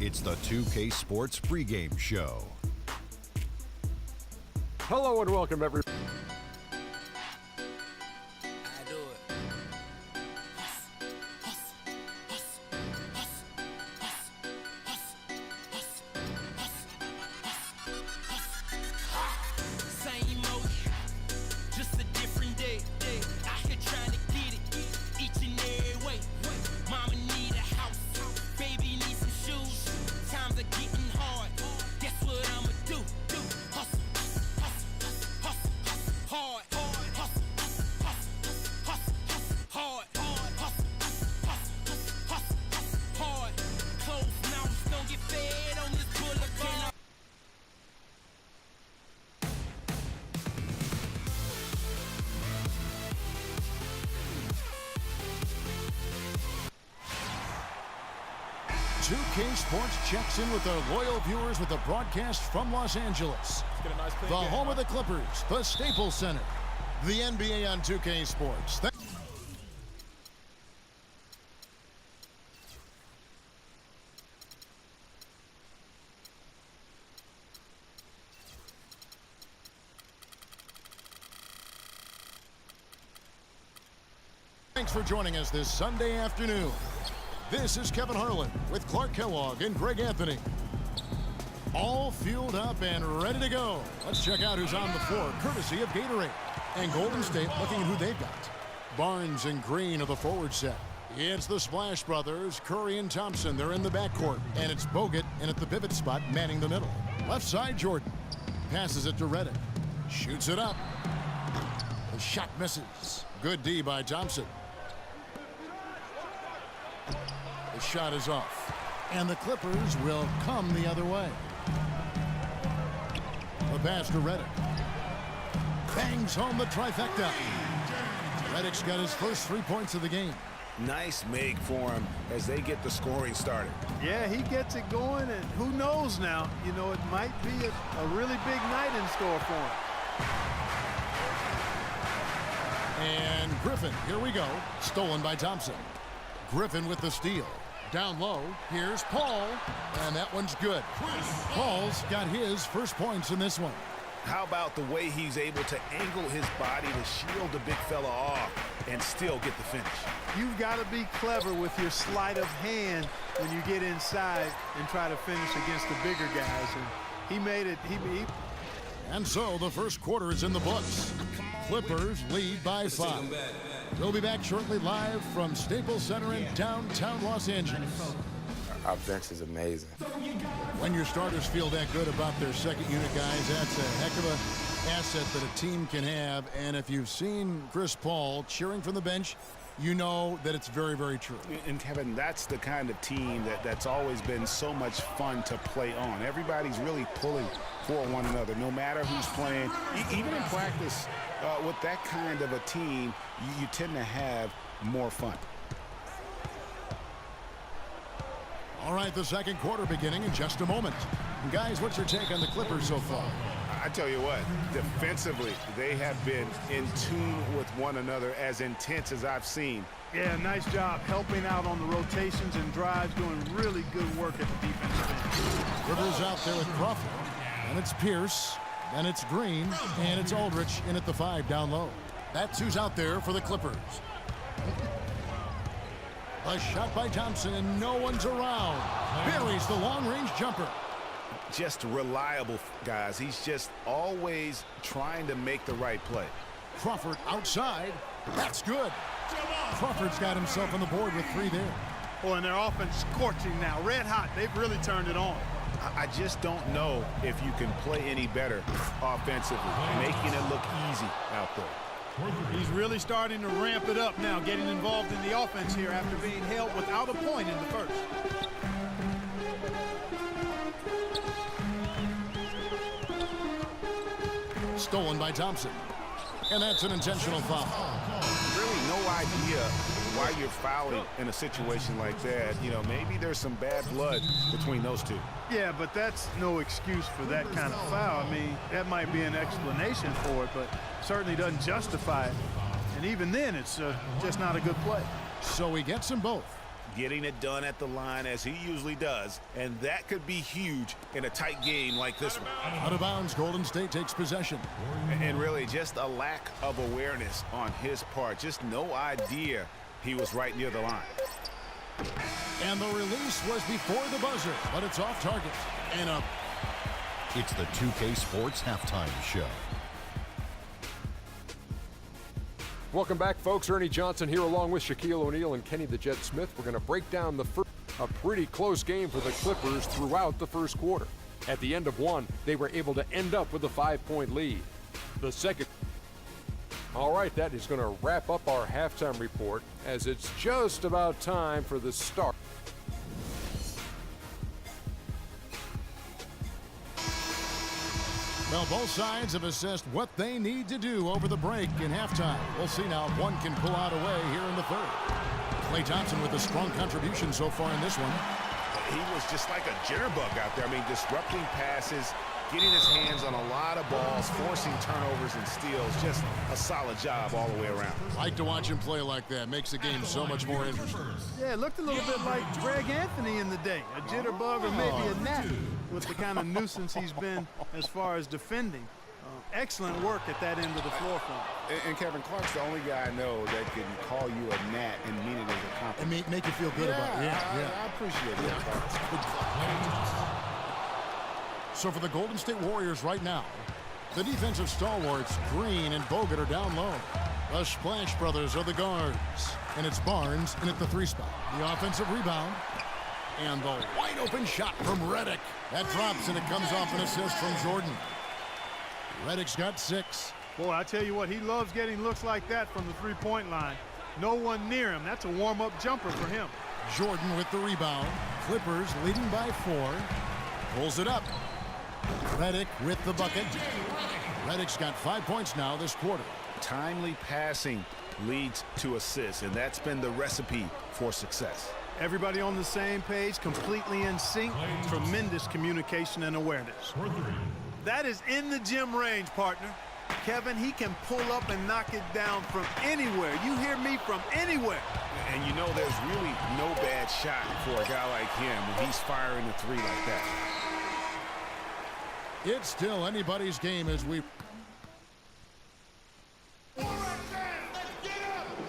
It's the 2K Sports pregame show. Hello and welcome, everyone. Sports checks in with their loyal viewers with a broadcast from Los Angeles. The home of the Clippers, the Staples Center. The NBA on 2K Sports. Thanks for joining us this Sunday afternoon. This is Kevin Harlan with Clark Kellogg and Greg Anthony. All fueled up and ready to go. Let's check out who's on the floor, courtesy of Gatorade. And Golden State looking at who they've got. Barnes and Green of the forward set. It's the Splash Brothers, Curry and Thompson. They're in the backcourt. And it's Bogut in at the pivot spot, manning the middle. Left side, Jordan. Passes it to Redick. Shoots it up. The shot misses. Good D by Thompson. The shot is off. And the Clippers will come the other way. The pass to Redick. Bangs home the trifecta. Redick's got his first 3 points of the game. Nice make for him as they get the scoring started. Yeah, he gets it going, and who knows now, you know, it might be a really big night in store for him. And Griffin, here we go. Stolen by Thompson. Griffin with the steal. Down low, here's Paul, and that one's good. Paul's got his first points in this one. How about the way he's able to angle his body to shield the big fella off and still get the finish? You've got to be clever with your sleight of hand when you get inside and try to finish against the bigger guys. And he made it. And so the first quarter is in the books. Clippers lead by 5. We'll be back shortly live from Staples Center in downtown Los Angeles. Our bench is amazing. When your starters feel that good about their second unit guys, that's a heck of an asset that a team can have. And if you've seen Chris Paul cheering from the bench, you know that it's very, very true. And Kevin, that's the kind of team that's always been so much fun to play on. Everybody's really pulling for one another, no matter who's playing. Even in practice, with that kind of a team, you tend to have more fun. All right, the second quarter beginning in just a moment. Guys, what's your take on the Clippers so far? I tell you what, defensively, they have been in tune with one another, as intense as I've seen. Yeah, nice job helping out on the rotations and drives, doing really good work at the defensive end. Rivers out there with Crawford, and it's Pierce, then it's Green, and it's Aldridge in at the 5 down low. That's who's out there for the Clippers. A shot by Thompson, and no one's around. Buries the long-range jumper. Just reliable, guys. He's just always trying to make the right play. Crawford outside. That's good. Crawford's got himself on the board with 3 there. Oh, and their offense is scorching now. Red hot. They've really turned it on. I just don't know if you can play any better offensively, making it look easy out there. He's really starting to ramp it up now, getting involved in the offense here after being held without a point in the first. Stolen by Thompson. And that's an intentional foul. Really no idea why you're fouling in a situation like that. You know, maybe there's some bad blood between those two. Yeah, but that's no excuse for that kind of foul. I mean, that might be an explanation for it, but certainly doesn't justify it. And even then, it's just not a good play. So he gets them both. Getting it done at the line as he usually does, and that could be huge in a tight game like this one. Out of bounds, Golden State takes possession. And really just a lack of awareness on his part. Just no idea he was right near the line. And the release was before the buzzer, but it's off target. And up. It's the 2K Sports Halftime Show. Welcome back, folks. Ernie Johnson here along with Shaquille O'Neal and Kenny the Jet Smith. We're going to break down a pretty close game for the Clippers throughout the first quarter. At the end of one, they were able to end up with a 5-point lead. The second. All right, that is going to wrap up our halftime report as it's just about time for the start. Well, both sides have assessed what they need to do over the break in halftime. We'll see now if one can pull out away here in the third. Klay Thompson with a strong contribution so far in this one. He was just like a jitterbug out there. I mean, disrupting passes, getting his hands on a lot of balls, forcing turnovers and steals. Just a solid job all the way around. Like to watch him play like that. Makes the game so much more interesting. Yeah, it looked a little bit like Greg Anthony in the day. A jitterbug or maybe a gnat with the kind of nuisance he's been as far as defending. Excellent work at that end of the floor for him. And Kevin Clark's the only guy I know that can call you a gnat and mean it as a compliment. And make you feel good about it. I appreciate that. So for the Golden State Warriors right now, the defensive stalwarts, Green and Bogut, are down low. The Splash Brothers are the guards. And it's Barnes in at the 3 spot. The offensive rebound. And the wide open shot from Redick. That drops and it comes off an assist from Jordan. Redick's got 6. Boy, I tell you what, he loves getting looks like that from the 3-point line. No one near him. That's a warm-up jumper for him. Jordan with the rebound. Clippers leading by 4. Pulls it up. Redick with the bucket. Redick's got 5 points now this quarter. Timely passing leads to assists, and that's been the recipe for success. Everybody on the same page, completely in sync. Tremendous communication and awareness. That is in the gym range, partner. Kevin, he can pull up and knock it down from anywhere. You hear me? From anywhere. And you know there's really no bad shot for a guy like him when he's firing a 3 like that. It's still anybody's game as we...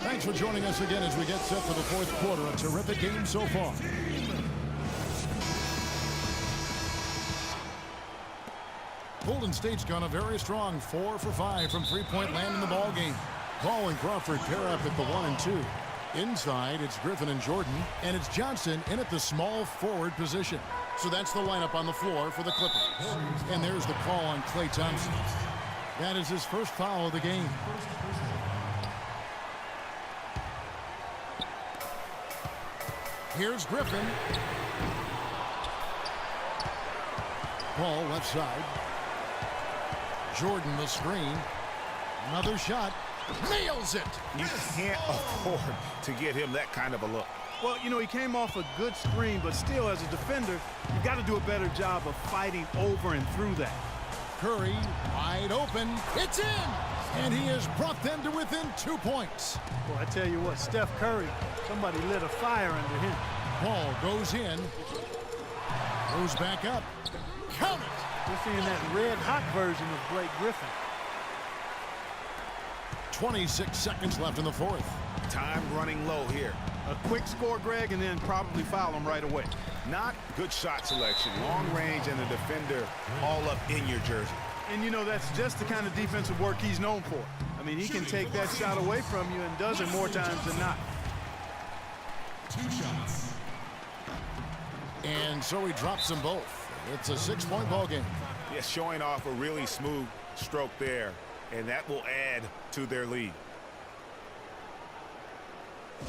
Thanks for joining us again as we get set for the fourth quarter. A terrific game so far. Golden State's gone a very strong 4 for 5 from 3-point land in the ball game. Paul and Crawford pair up at the 1 and 2. Inside, it's Griffin and Jordan, and it's Johnson in at the small forward position. So that's the lineup on the floor for the Clippers. And there's the call on Klay Thompson. That is his first foul of the game. Here's Griffin. Paul left side. Jordan the screen. Another shot. Nails it. You can't afford to get him that kind of a look. Well, you know, he came off a good screen, but still, as a defender, you got to do a better job of fighting over and through that. Curry wide open. It's in. And he has brought them to within 2 points. Well, I tell you what, Steph Curry, somebody lit a fire under him. Paul goes in. Goes back up. Count it. We're seeing that red-hot version of Blake Griffin. 26 seconds left in the fourth. Time running low here. A quick score, Greg, and then probably foul him right away. Not good shot selection. Long range and the defender all up in your jersey. And, you know, that's just the kind of defensive work he's known for. I mean, he can take that shot away from you and does it more times than not. 2 shots. And so he drops them both. It's a 6-point ball game. Yeah, showing off a really smooth stroke there, and that will add to their lead.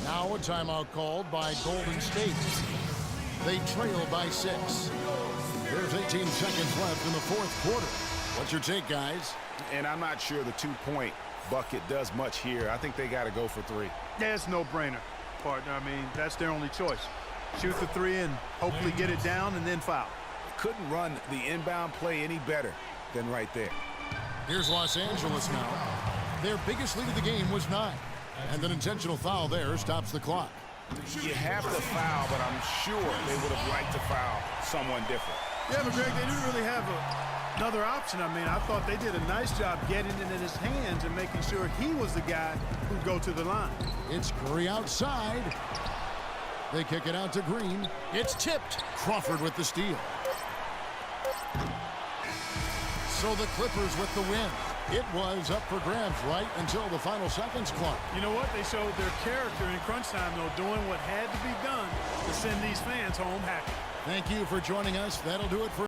Now a timeout called by Golden State. They trail by 6. There's 18 seconds left in the fourth quarter. What's your take, guys? And I'm not sure the 2-point bucket does much here. I think they got to go for 3. Yeah, it's no-brainer, partner. I mean, that's their only choice. Shoot the 3 and hopefully get it down and then foul. Couldn't run the inbound play any better than right there. Here's Los Angeles now. Their biggest lead of the game was 9. And an intentional foul there stops the clock. You have the foul, but I'm sure they would have liked to foul someone different. Yeah, but Greg, they didn't really have another option. I mean, I thought they did a nice job getting it in his hands and making sure he was the guy who'd go to the line. It's Curry outside. They kick it out to Green. It's tipped. Crawford with the steal. So the Clippers with the win. It was up for grabs right until the final seconds clock. You know what? They showed their character in crunch time, though, doing what had to be done to send these fans home happy. Thank you for joining us. That'll do it for